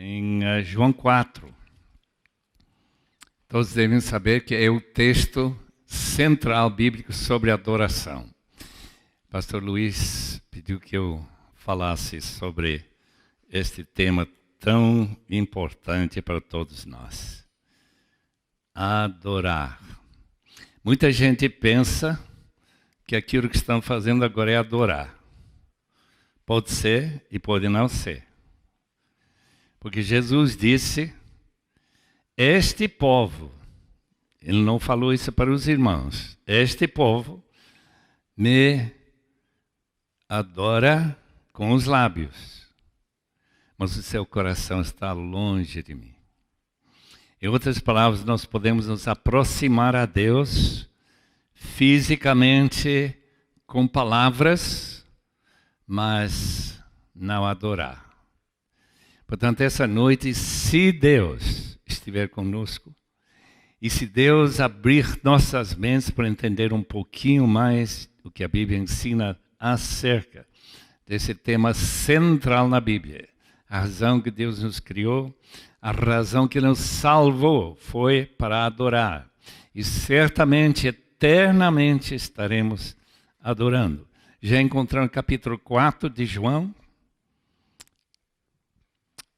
em João 4. Todos devem saber que é o texto central bíblico sobre adoração. Pastor Luiz pediu que eu falasse sobre este tema tão importante para todos nós. Adorar. Muita gente pensa que aquilo que estão fazendo agora é adorar. Pode ser e pode não ser. Porque Jesus disse, este povo, ele não falou isso para os irmãos, este povo me adora com os lábios, mas o seu coração está longe de mim. Em outras palavras, nós podemos nos aproximar a Deus fisicamente com palavras, mas não adorar. Portanto, essa noite, se Deus estiver conosco, e se Deus abrir nossas mentes para entender um pouquinho mais o que a Bíblia ensina acerca desse tema central na Bíblia, a razão que Deus nos criou, a razão que nos salvou foi para adorar. E certamente, eternamente estaremos adorando. Já encontramos o capítulo 4 de João.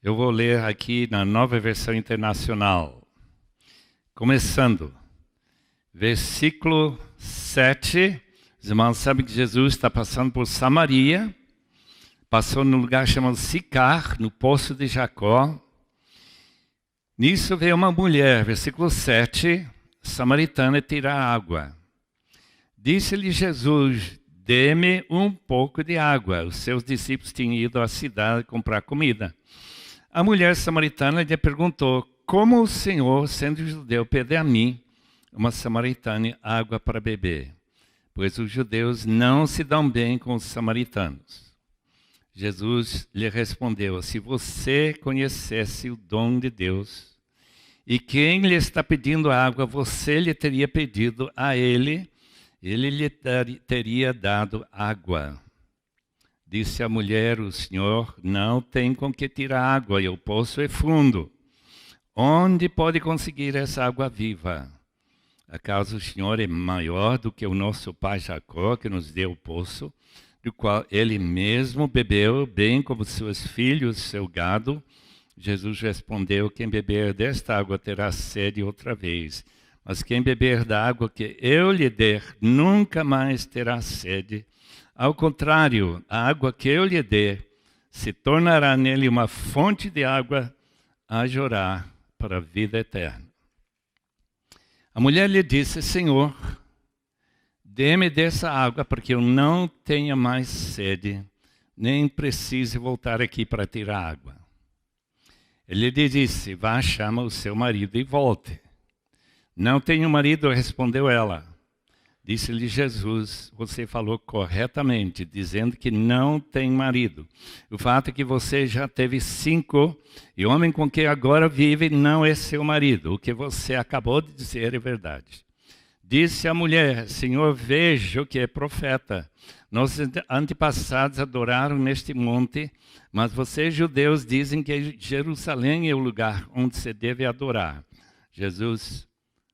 Eu vou ler aqui na Nova Versão Internacional. Começando, versículo 7. Os irmãos sabem que Jesus está passando por Samaria. Passou num lugar chamado Sicar, no poço de Jacó. Nisso veio uma mulher, versículo 7, samaritana, tirar água. Disse-lhe Jesus, dê-me um pouco de água. Os seus discípulos tinham ido à cidade comprar comida. A mulher samaritana lhe perguntou, como o Senhor, sendo judeu, pede a mim, uma samaritana, água para beber? Pois os judeus não se dão bem com os samaritanos. Jesus lhe respondeu, se você conhecesse o dom de Deus, e quem lhe está pedindo água, você lhe teria pedido a ele lhe teria dado água. Disse a mulher, o Senhor não tem com que tirar água, e o poço é fundo. Onde pode conseguir essa água viva? Acaso o Senhor é maior do que o nosso pai Jacó, que nos deu o poço, do qual ele mesmo bebeu, bem como seus filhos, seu gado? Jesus respondeu, quem beber desta água terá sede outra vez. Mas quem beber da água que eu lhe der, nunca mais terá sede. Ao contrário, a água que eu lhe der, se tornará nele uma fonte de água a jorrar para a vida eterna. A mulher lhe disse, Senhor, dê-me dessa água, porque eu não tenha mais sede, nem precise voltar aqui para tirar água. Ele lhe disse, vá, chama o seu marido e volte. Não tenho marido, respondeu ela. Disse-lhe Jesus, você falou corretamente, dizendo que não tem marido. O fato é que você já teve 5, e o homem com quem agora vive não é seu marido. O que você acabou de dizer é verdade. Disse a mulher, Senhor, vejo que é profeta. Nossos antepassados adoraram neste monte, mas vocês judeus dizem que Jerusalém é o lugar onde se deve adorar. Jesus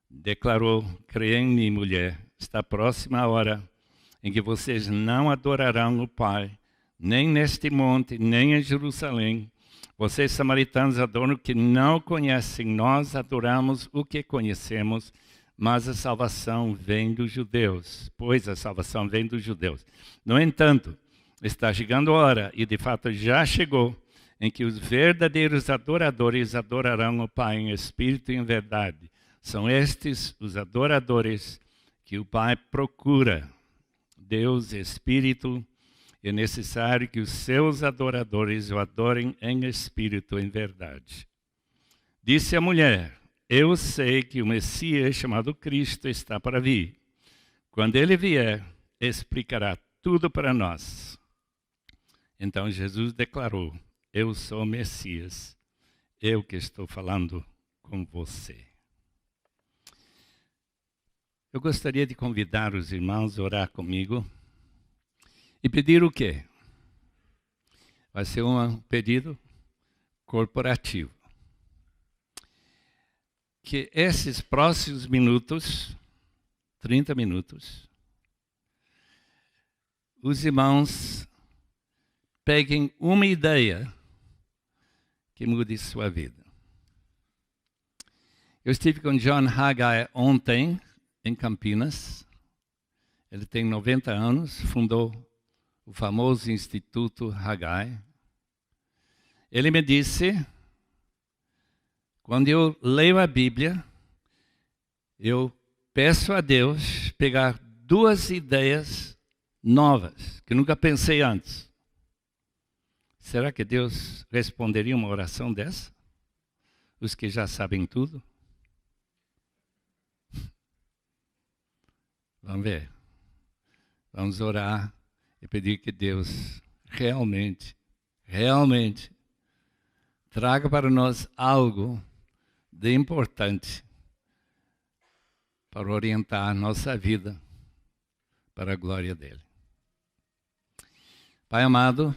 declarou, creia em mim, mulher, está próxima a hora em que vocês não adorarão o Pai, nem neste monte, nem em Jerusalém. Vocês samaritanos adoram o que não conhecem, nós adoramos o que conhecemos, mas a salvação vem dos judeus, pois a salvação vem dos judeus. No entanto, está chegando a hora, e de fato já chegou, em que os verdadeiros adoradores adorarão o Pai em espírito e em verdade. São estes os adoradores que o Pai procura. Deus é espírito, é necessário que os seus adoradores o adorem em espírito e em verdade. Disse a mulher, eu sei que o Messias chamado Cristo está para vir. Quando ele vier, explicará tudo para nós. Então Jesus declarou, eu sou o Messias, eu que estou falando com você. Eu gostaria de convidar os irmãos a orar comigo e pedir o quê? Vai ser um pedido corporativo. Que esses próximos minutos, 30 minutos, os irmãos peguem uma ideia que mude sua vida. Eu estive com John Haggai ontem, em Campinas. Ele tem 90 anos, fundou o famoso Instituto Haggai. Ele me disse, quando eu leio a Bíblia, eu peço a Deus pegar 2 ideias novas, que nunca pensei antes. Será que Deus responderia uma oração dessa? Os que já sabem tudo? Vamos ver. Vamos orar e pedir que Deus realmente traga para nós algo de importante para orientar nossa vida para a glória dele. Pai amado,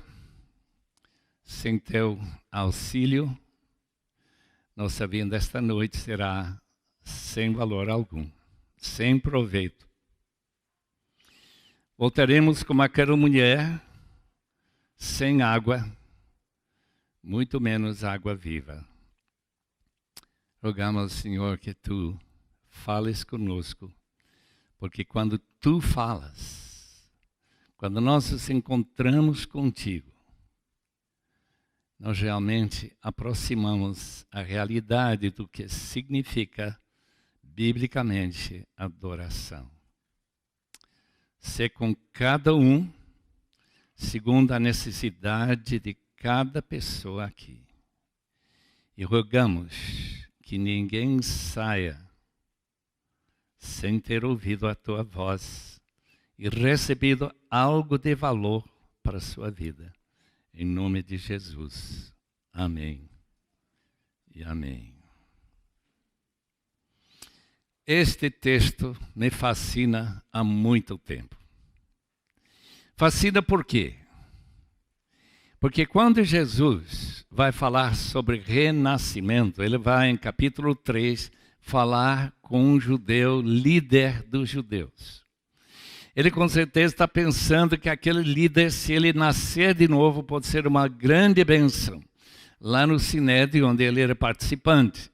sem teu auxílio, nossa vida esta noite será sem valor algum, sem proveito. Voltaremos como aquela mulher, sem água, muito menos água viva. Rogamos, Senhor, que Tu fales conosco, porque quando Tu falas, quando nós nos encontramos contigo, nós realmente aproximamos a realidade do que significa, biblicamente, adoração. Ser com cada um, segundo a necessidade de cada pessoa aqui. E rogamos que ninguém saia sem ter ouvido a Tua voz e recebido algo de valor para a sua vida. Em nome de Jesus. Amém. E amém. Este texto me fascina há muito tempo. Fascina por quê? Porque quando Jesus vai falar sobre renascimento, ele vai em capítulo 3 falar com um judeu, líder dos judeus. Ele com certeza está pensando que aquele líder, se ele nascer de novo, pode ser uma grande bênção. Lá no Sinédrio, onde ele era participante.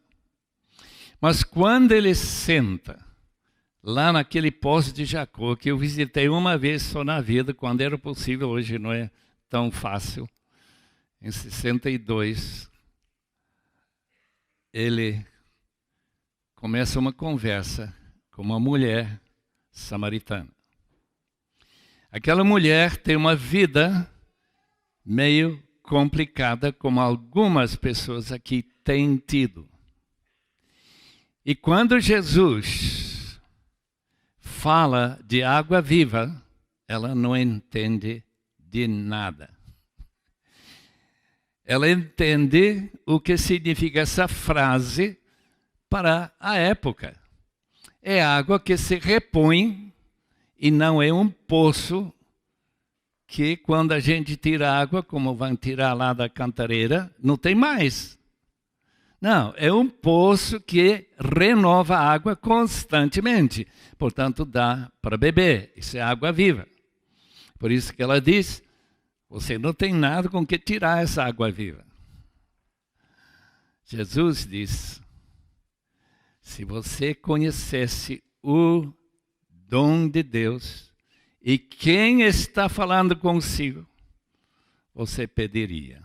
Mas quando ele senta, lá naquele poço de Jacó, que eu visitei uma vez só na vida, quando era possível, hoje não é tão fácil, em 62, ele começa uma conversa com uma mulher samaritana. Aquela mulher tem uma vida meio complicada, como algumas pessoas aqui têm tido. E quando Jesus fala de água viva, ela não entende de nada. Ela entende o que significa essa frase para a época. É água que se repõe e não é um poço que quando a gente tira água, como vão tirar lá da cantareira, não tem mais. Não, é um poço que renova a água constantemente. Portanto, dá para beber. Isso é água viva. Por isso que ela diz, você não tem nada com que tirar essa água viva. Jesus diz, se você conhecesse o dom de Deus e quem está falando consigo, você pediria.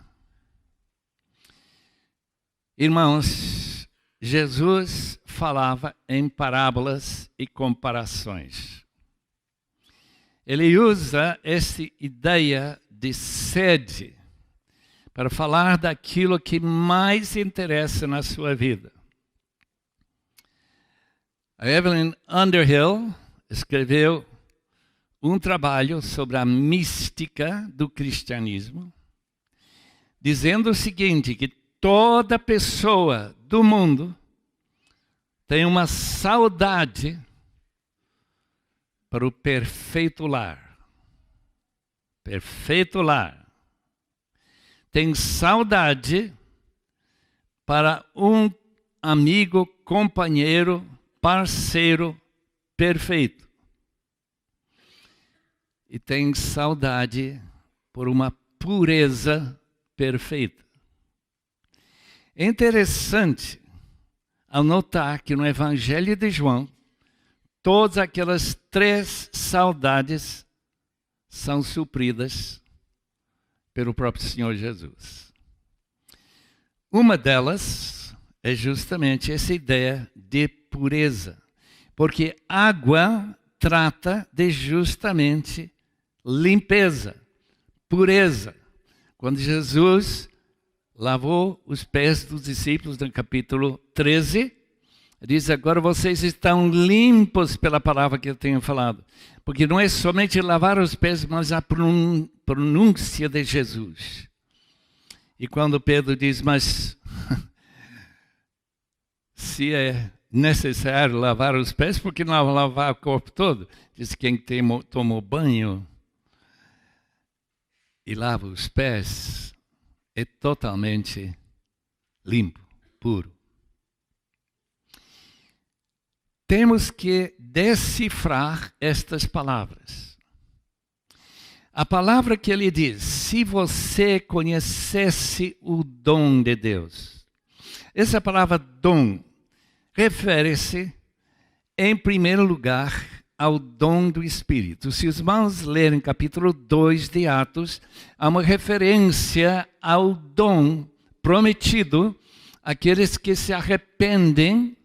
Irmãos, Jesus falava em parábolas e comparações. Ele usa essa ideia de sede para falar daquilo que mais interessa na sua vida. A Evelyn Underhill escreveu um trabalho sobre a mística do cristianismo, dizendo o seguinte, que toda pessoa do mundo tem uma saudade para o perfeito lar. Perfeito lar. Tem saudade para um amigo, companheiro, parceiro perfeito. E tem saudade por uma pureza perfeita. É interessante ao notar que no Evangelho de João, todas aquelas 3 saudades são supridas pelo próprio Senhor Jesus. Uma delas é justamente essa ideia de pureza, porque água trata de justamente limpeza, pureza. Quando Jesus lavou os pés dos discípulos no capítulo 13, diz: agora vocês estão limpos pela palavra que eu tenho falado. Porque não é somente lavar os pés, mas a pronúncia de Jesus. E quando Pedro diz: mas se é necessário lavar os pés, por que não lavar o corpo todo? Diz: quem tomou banho e lava os pés é totalmente limpo, puro. Temos que decifrar estas palavras. A palavra que ele diz: se você conhecesse o dom de Deus. Essa palavra dom refere-se, em primeiro lugar, ao dom do Espírito. Se os irmãos lerem capítulo 2 de Atos, há uma referência ao dom prometido àqueles que se arrependem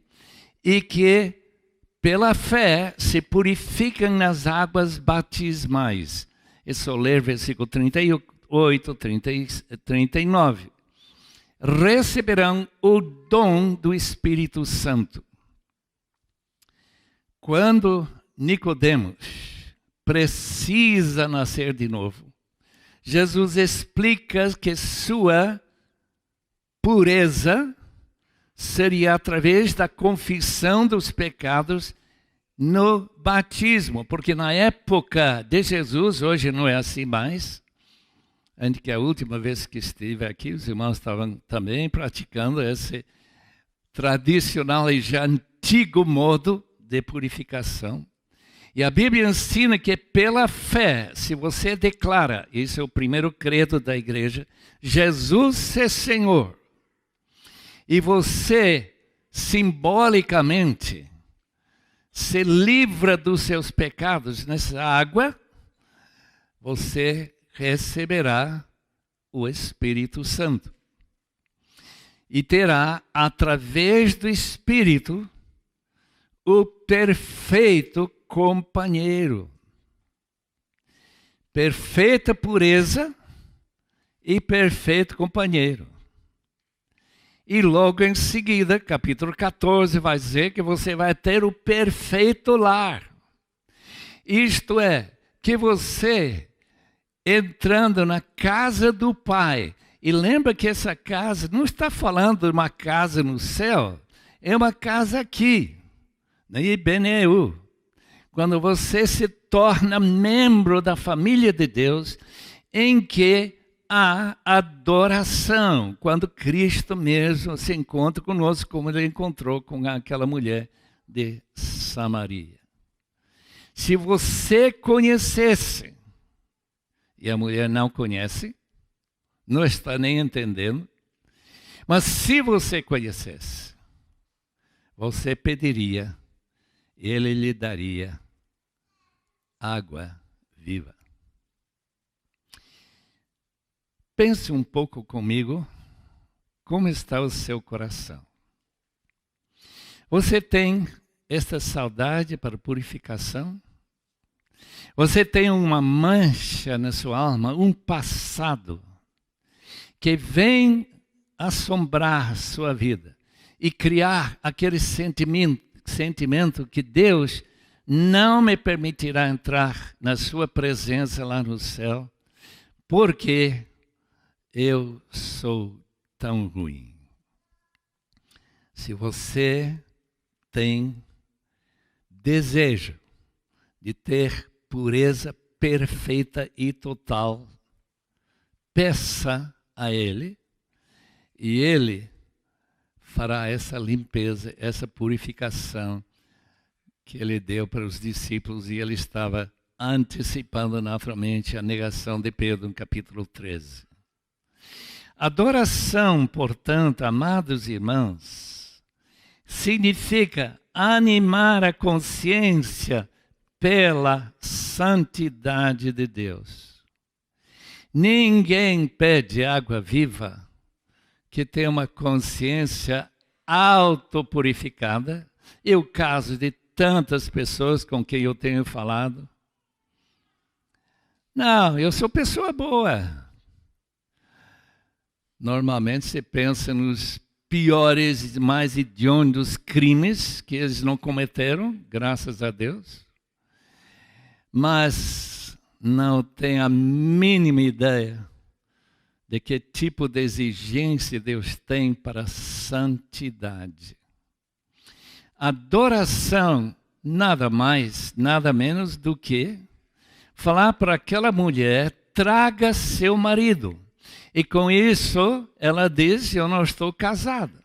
e que, pela fé, se purificam nas águas batismais. É só ler versículo 38, 30 e 39. Receberão o dom do Espírito Santo. Quando Nicodemos precisa nascer de novo, Jesus explica que sua pureza seria através da confissão dos pecados no batismo, porque na época de Jesus, hoje não é assim mais, antes que a última vez que estive aqui, os irmãos estavam também praticando esse tradicional e já antigo modo de purificação. E a Bíblia ensina que pela fé, se você declara, isso é o primeiro credo da igreja, Jesus é Senhor, e você simbolicamente se livra dos seus pecados nessa água, você receberá o Espírito Santo. E terá, através do Espírito, o perfeito companheiro. Perfeita pureza e perfeito companheiro. E logo em seguida, capítulo 14, vai dizer que você vai ter o perfeito lar. Isto é, que você, entrando na casa do Pai, e lembra que essa casa, não está falando de uma casa no céu, é uma casa aqui, na Ibeneu. Quando você se torna membro da família de Deus, em que há adoração, quando Cristo mesmo se encontra conosco, como ele encontrou com aquela mulher de Samaria. Se você conhecesse, e a mulher não conhece, não está nem entendendo, mas se você conhecesse, você pediria, ele lhe daria água viva. Pense um pouco comigo, como está o seu coração. Você tem esta saudade para purificação? Você tem uma mancha na sua alma, um passado, que vem assombrar sua vida e criar aquele sentimento que Deus não me permitirá entrar na sua presença lá no céu, porque eu sou tão ruim. Se você tem desejo de ter pureza perfeita e total, peça a Ele, e Ele fará essa limpeza, essa purificação que ele deu para os discípulos, e ele estava antecipando naturalmente a negação de Pedro no capítulo 13. Adoração, portanto, amados irmãos, significa animar a consciência pela santidade de Deus. Ninguém pede água viva que tenha uma consciência autopurificada. E o caso de tantas pessoas com quem eu tenho falado. Não, eu sou pessoa boa. Normalmente você pensa nos piores e mais hediondos crimes que eles não cometeram, graças a Deus. Mas não tem a mínima ideia de que tipo de exigência Deus tem para a santidade. Adoração, nada mais, nada menos do que falar para aquela mulher, traga seu marido. E com isso, ela diz, eu não estou casada.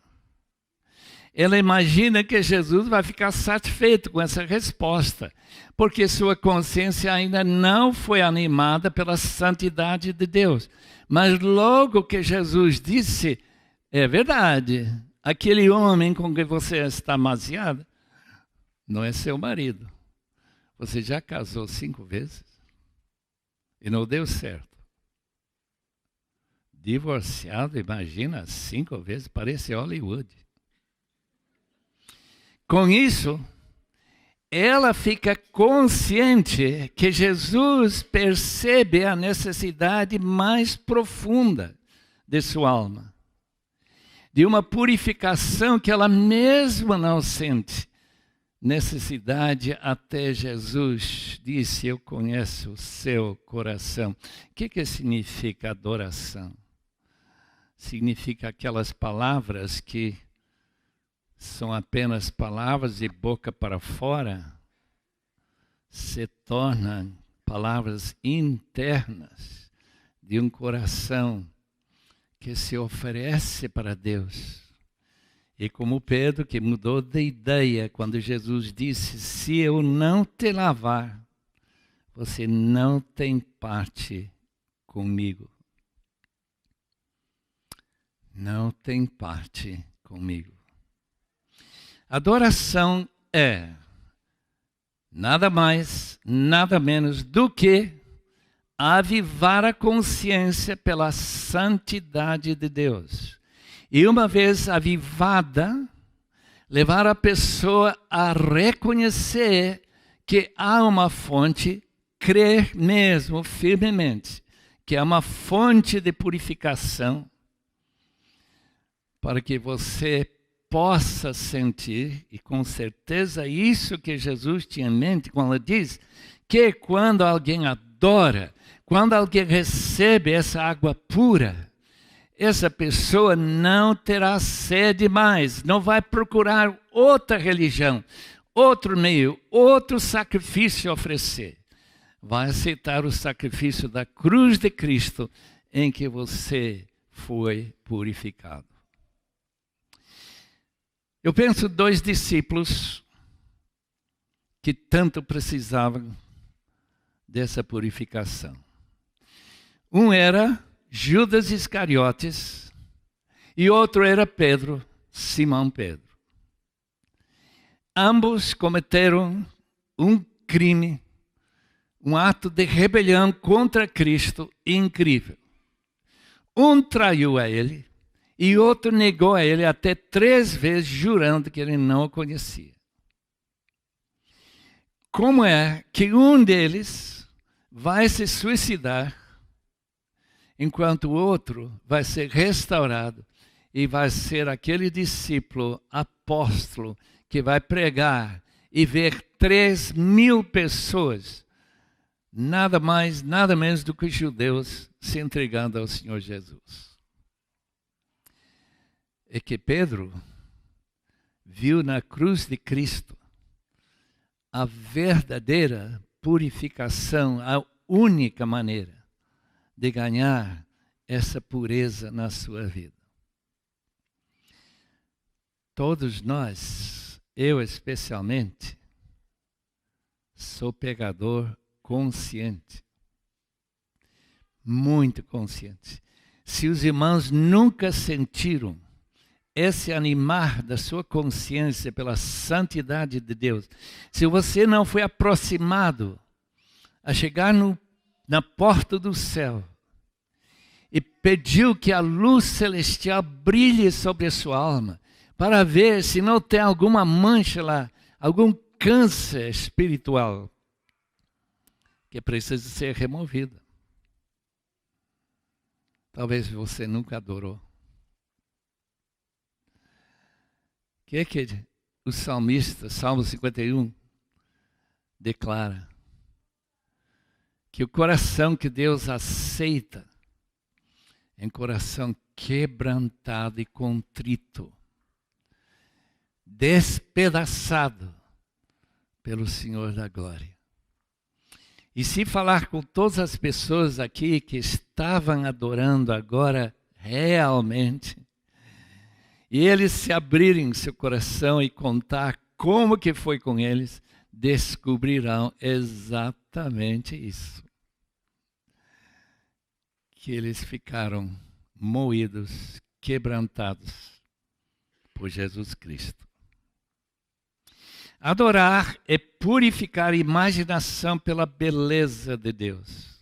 Ela imagina que Jesus vai ficar satisfeito com essa resposta, porque sua consciência ainda não foi animada pela santidade de Deus. Mas logo que Jesus disse, é verdade, aquele homem com quem você está amaziada não é seu marido. Você já casou 5 vezes e não deu certo. Divorciado, imagina, 5 vezes, parece Hollywood. Com isso, ela fica consciente que Jesus percebe a necessidade mais profunda de sua alma, de uma purificação que ela mesma não sente necessidade, até Jesus disse, eu conheço o seu coração. O que significa adoração? Significa aquelas palavras que são apenas palavras de boca para fora, se tornam palavras internas de um coração que se oferece para Deus. E como Pedro, que mudou de ideia quando Jesus disse, se eu não te lavar, você não tem parte comigo. Não tem parte comigo. Adoração é nada mais, nada menos do que avivar a consciência pela santidade de Deus. E uma vez avivada, levar a pessoa a reconhecer que há uma fonte, crer mesmo firmemente, que é uma fonte de purificação, para que você possa sentir, e com certeza isso que Jesus tinha em mente quando ele diz, que quando alguém adora, quando alguém recebe essa água pura, essa pessoa não terá sede mais, não vai procurar outra religião, outro meio, outro sacrifício a oferecer. Vai aceitar o sacrifício da cruz de Cristo em que você foi purificado. Eu penso 2 discípulos que tanto precisavam dessa purificação. Um era Judas Iscariotes e outro era Pedro, Simão Pedro. Ambos cometeram um crime, um ato de rebelião contra Cristo incrível. Um traiu a ele e outro negou a ele até 3 vezes, jurando que ele não o conhecia. Como é que um deles vai se suicidar, enquanto o outro vai ser restaurado e vai ser aquele discípulo apóstolo que vai pregar e ver 3.000 pessoas, nada mais, nada menos do que judeus, se entregando ao Senhor Jesus? É que Pedro viu na cruz de Cristo a verdadeira purificação, a única maneira de ganhar essa pureza na sua vida. Todos nós, eu especialmente, sou pecador consciente. Muito consciente. Se os irmãos nunca sentiram esse animar da sua consciência pela santidade de Deus, se você não foi aproximado a chegar na porta do céu e pediu que a luz celestial brilhe sobre a sua alma, para ver se não tem alguma mancha lá, algum câncer espiritual que precisa ser removido. Talvez você nunca adorou. O que o salmista, Salmo 51, declara? Que o coração que Deus aceita é um coração quebrantado e contrito, despedaçado pelo Senhor da glória. E se falar com todas as pessoas aqui que estavam adorando agora realmente, e eles se abrirem seu coração e contar como que foi com eles, descobrirão exatamente isso. Que eles ficaram moídos, quebrantados por Jesus Cristo. Adorar é purificar a imaginação pela beleza de Deus.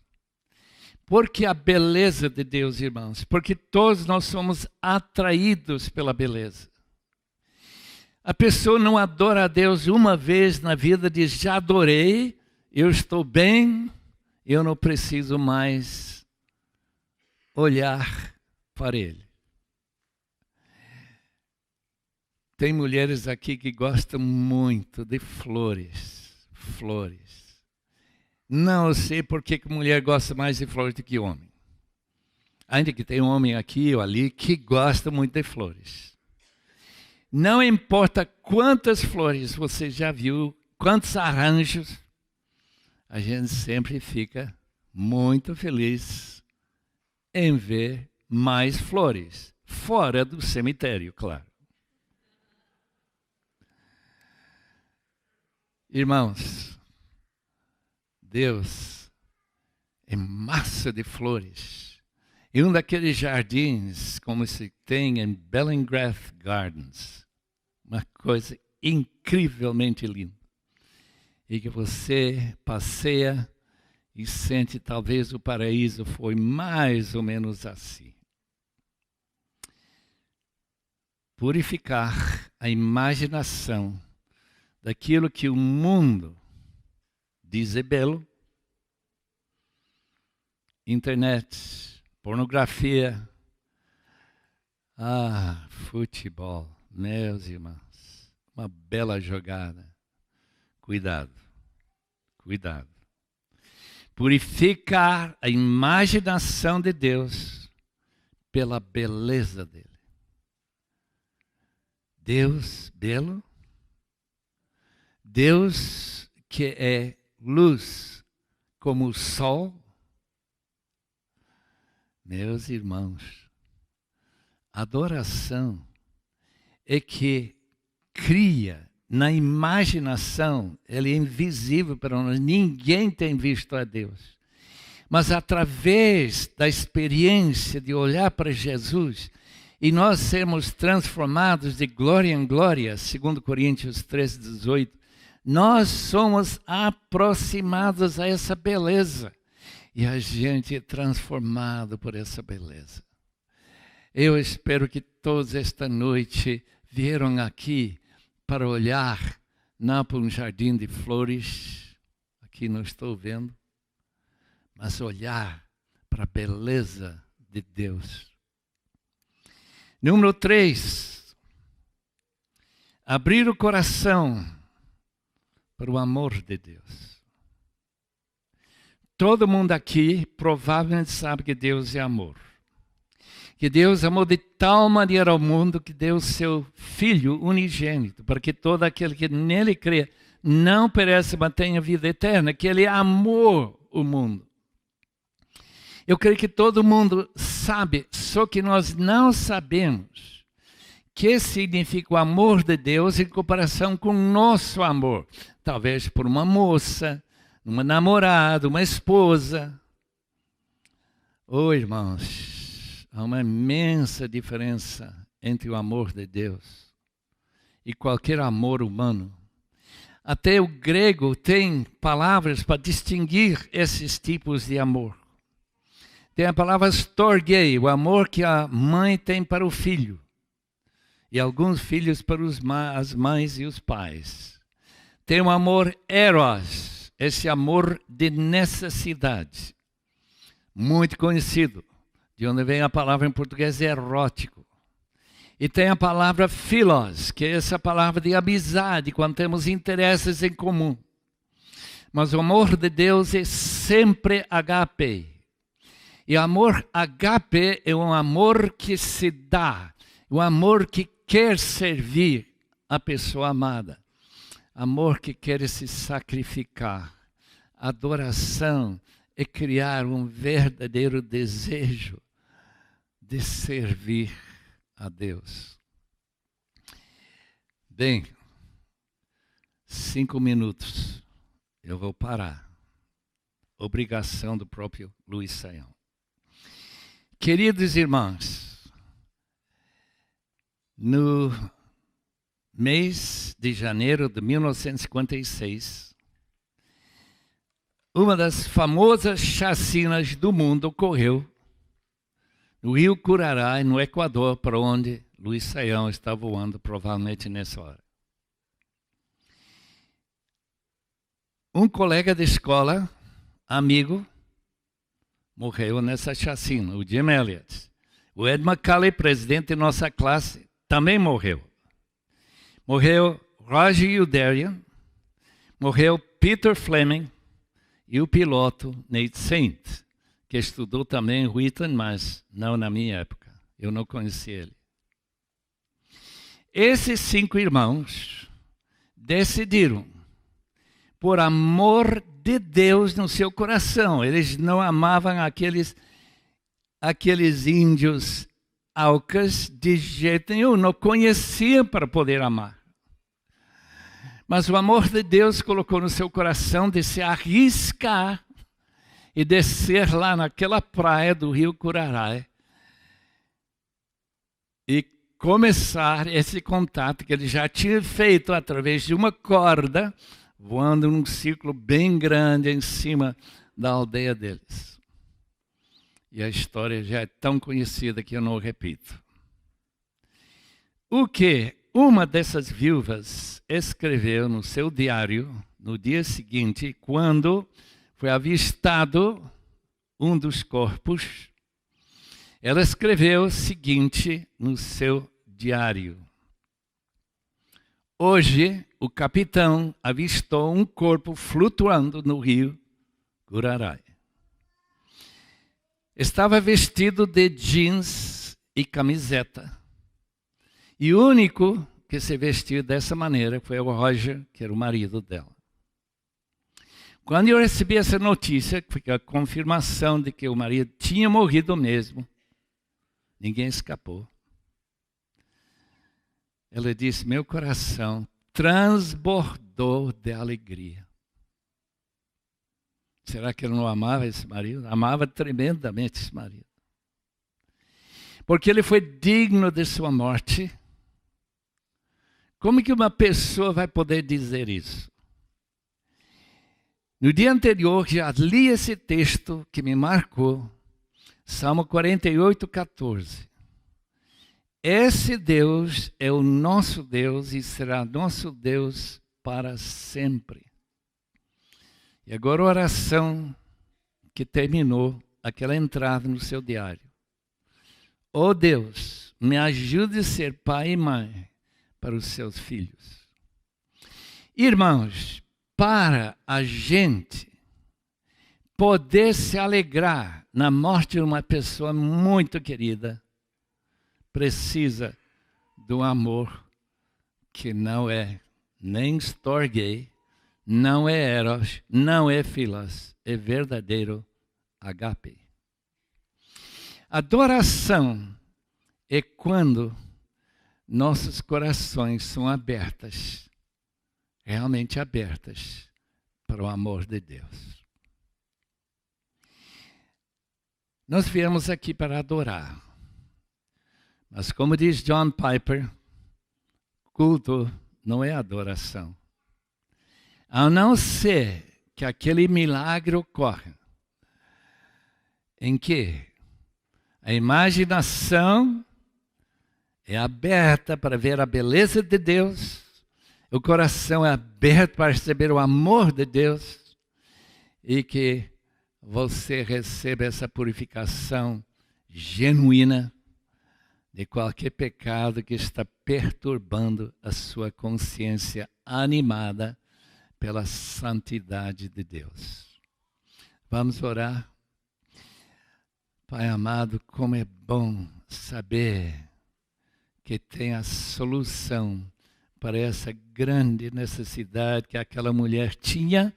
Por que a beleza de Deus, irmãos? Porque todos nós somos atraídos pela beleza. A pessoa não adora a Deus uma vez na vida, diz, já adorei, eu estou bem, eu não preciso mais olhar para Ele. Tem mulheres aqui que gostam muito de flores. Flores. Não sei por que mulher gosta mais de flores do que homem. Ainda que tem um homem aqui ou ali que gosta muito de flores. Não importa quantas flores você já viu, quantos arranjos, a gente sempre fica muito feliz em ver mais flores. Fora do cemitério, claro. Irmãos, Deus é massa de flores. E um daqueles jardins, como se tem em Bellingrath Gardens, uma coisa incrivelmente linda. E que você passeia e sente talvez o paraíso foi mais ou menos assim. Purificar a imaginação daquilo que o mundo diz é belo, internet, pornografia, futebol, meus irmãos, uma bela jogada. Cuidado, cuidado. Purificar a imaginação de Deus pela beleza dele. Deus belo, Deus que é luz como o sol. Meus irmãos, adoração é que cria na imaginação, ele é invisível para nós, ninguém tem visto a Deus. Mas através da experiência de olhar para Jesus e nós sermos transformados de glória em glória, segundo Coríntios 13:18, nós somos aproximados a essa beleza. E a gente é transformado por essa beleza. Eu espero que todos esta noite vieram aqui para olhar, não para um jardim de flores, aqui não estou vendo, mas olhar para a beleza de Deus. Número 3, abrir o coração para o amor de Deus. Todo mundo aqui provavelmente sabe que Deus é amor. Que Deus amou de tal maneira ao mundo que deu seu Filho unigênito, para que todo aquele que nele crê não pereça, mas tenha vida eterna, que Ele amou o mundo. Eu creio que todo mundo sabe, só que nós não sabemos que significa o amor de Deus em comparação com o nosso amor. Talvez por uma moça, uma namorada, uma esposa. Oh, irmãos, há uma imensa diferença entre o amor de Deus e qualquer amor humano. Até o grego tem palavras para distinguir esses tipos de amor. Tem a palavra storge, o amor que a mãe tem para o filho. E alguns filhos para as mães e os pais. Tem o amor eros, esse amor de necessidade. Muito conhecido, de onde vem a palavra em português erótico. E tem a palavra philos, que é essa palavra de amizade, quando temos interesses em comum. Mas o amor de Deus é sempre agape. E o amor agape é um amor que se dá, um amor que quer servir a pessoa amada. Amor que quer se sacrificar. Adoração é criar um verdadeiro desejo de servir a Deus. Bem, 5 minutos. Eu vou parar. Obrigação do próprio Luiz Saião. Queridos irmãos, no mês de janeiro de 1956, uma das famosas chacinas do mundo ocorreu no Rio Curaray, no Equador, para onde Luiz Saião está voando, provavelmente nessa hora. Um colega de escola, amigo, morreu nessa chacina, o Jim Elliot. O Ed McCulley, presidente de nossa classe, também morreu. Morreu Roger Youderian, morreu Peter Fleming e o piloto Nate Saint, que estudou também em Wheaton, mas não na minha época. Eu não conheci ele. Esses 5 irmãos decidiram, por amor de Deus no seu coração, eles não amavam aqueles índios aucas de jeito nenhum, não conheciam para poder amar. Mas o amor de Deus colocou no seu coração de se arriscar e descer lá naquela praia do Rio Curaray e começar esse contato que ele já tinha feito através de uma corda, voando num círculo bem grande em cima da aldeia deles. E a história já é tão conhecida que eu não repito. O que uma dessas viúvas escreveu no seu diário no dia seguinte, quando foi avistado um dos corpos, ela escreveu o seguinte no seu diário: hoje o capitão avistou um corpo flutuando no rio Curaray. Estava vestido de jeans e camiseta. E o único que se vestiu dessa maneira foi o Roger, que era o marido dela. Quando eu recebi essa notícia, que foi a confirmação de que o marido tinha morrido mesmo, ninguém escapou. Ela disse: meu coração transbordou de alegria. Será que ele não amava esse marido? Amava tremendamente esse marido. Porque ele foi digno de sua morte. Como que uma pessoa vai poder dizer isso? No dia anterior, já li esse texto que me marcou, Salmo 48, 14. Esse Deus é o nosso Deus e será nosso Deus para sempre. E agora a oração que terminou aquela entrada no seu diário. Oh Deus, me ajude a ser pai e mãe para os seus filhos. Irmãos, para a gente poder se alegrar na morte de uma pessoa muito querida, precisa do amor que não é nem storge, não é eros, não é philos, é verdadeiro agape. Adoração é quando nossos corações são abertos, realmente abertos para o amor de Deus. Nós viemos aqui para adorar. Mas como diz John Piper, culto não é adoração. A não ser que aquele milagre ocorra, em que a imaginação é aberta para ver a beleza de Deus, o coração é aberto para receber o amor de Deus, e que você receba essa purificação genuína de qualquer pecado que está perturbando a sua consciência animada pela santidade de Deus. Vamos orar. Pai amado, como é bom saber que tem a solução para essa grande necessidade que aquela mulher tinha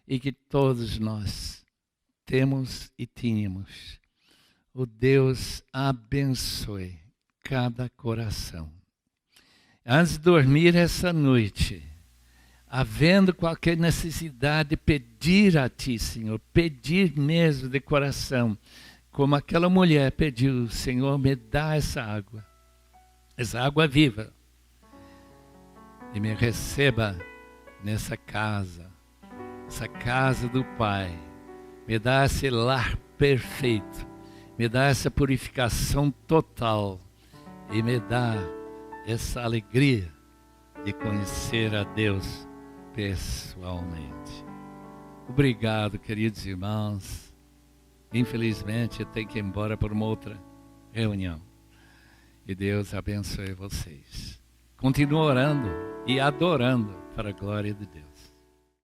e que todos nós temos e tínhamos. O Deus abençoe cada coração. Antes de dormir essa noite, havendo qualquer necessidade, pedir a Ti, Senhor, pedir mesmo de coração, como aquela mulher pediu, Senhor, me dá essa água viva, e me receba nessa casa do Pai, me dá esse lar perfeito, me dá essa purificação total, e me dá essa alegria de conhecer a Deus pessoalmente. Obrigado, queridos irmãos. Infelizmente, eu tenho que ir embora para uma outra reunião. E Deus abençoe vocês. Continue orando e adorando para a glória de Deus.